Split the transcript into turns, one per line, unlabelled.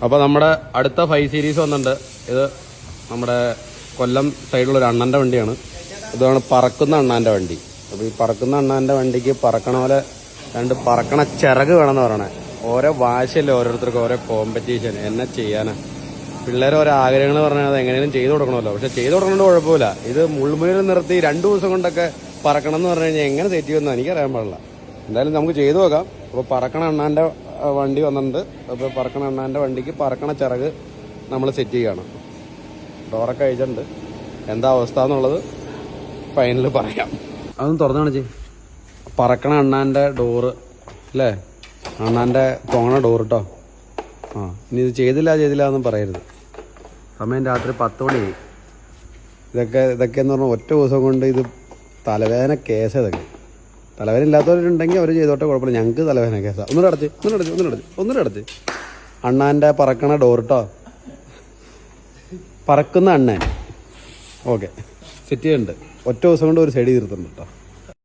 അപ്പോൾ നമ്മുടെ അടുത്ത 5 സീരീസ് വന്നിട്ടുണ്ട്. ഇത് നമ്മുടെ കൊല്ലം സൈഡിലൊരു അണ്ണൻ്റെ വണ്ടിയാണ്. ഇതാണ് പറക്കുന്ന അണ്ണാൻ്റെ വണ്ടി. അപ്പോൾ ഈ പറക്കുന്ന അണ്ണാൻ്റെ വണ്ടിക്ക് പറക്കണ പോലെ 2 പറക്കണ ചിറക് വേണമെന്ന് പറയണേ. ഓരോ വാശയല്ലേ ഓരോരുത്തർക്കും, ഓരോ കോമ്പറ്റീഷൻ. എന്നെ ചെയ്യാനാ പിള്ളേർ ഓരോ ആഗ്രഹങ്ങൾ പറഞ്ഞാൽ അത് എങ്ങനെയും ചെയ്തു കൊടുക്കണമല്ലോ. പക്ഷെ ചെയ്തു കൊടുക്കണോണ്ട് കുഴപ്പമില്ല. ഇത് മുൾമുനയിൽ നിർത്തി 2 ദിവസം കൊണ്ടൊക്കെ പറക്കണം എന്ന് പറഞ്ഞു കഴിഞ്ഞാൽ എങ്ങനെ സെറ്റ് ചെയ്യുമെന്ന് എനിക്കറിയാൻ പാടില്ല. എന്തായാലും നമുക്ക് ചെയ്തു നോക്കാം. അപ്പോൾ പറക്കണ അണ്ണാൻ്റെ വണ്ടി വന്നിട്ടുണ്ട്. അപ്പോൾ പറക്കണ അണ്ണാൻ്റെ വണ്ടിക്ക് പറക്കണ ചിറക് നമ്മൾ സെറ്റ് ചെയ്യുകയാണ്. ഡോറൊക്കെ അയച്ചിട്ടുണ്ട്. എന്താ അവസ്ഥ എന്നുള്ളത് ഫൈനൽ പറയാം. അതൊന്ന് തുറന്നു കാണിച്ചേ. പറക്കണ അണ്ണാൻ്റെ ഡോറ് അല്ലേ, അണ്ണാൻ്റെ തോണ ഡോറ് കേട്ടോ. ഇനി ഇത് ചെയ്തില്ല എന്നും പറയരുത്. സമയം രാത്രി 10 മണിയായി. ഇതൊക്കെ എന്ന് പറഞ്ഞാൽ ഒറ്റ ദിവസം കൊണ്ട് ഇത് തലവേദന കേസ്. ഇതൊക്കെ തലവേദന ഇല്ലാത്തവരുണ്ടെങ്കിൽ അവർ ചെയ്തോട്ടെ, കുഴപ്പമില്ല. ഞങ്ങൾക്ക് തലവേദന കേസാണ്. ഒന്നുകൂടെ അടച്ച് അണ്ണാൻ്റെ പറക്കണ ഡോർ കേട്ടോ. പറക്കുന്ന അണ്ണൻ ഓക്കെ സെറ്റ് ചെയ്യുന്നുണ്ട്. ഒറ്റ ദിവസം കൊണ്ട് ഒരു സൈഡ് തീർത്തുണ്ട് കേട്ടോ.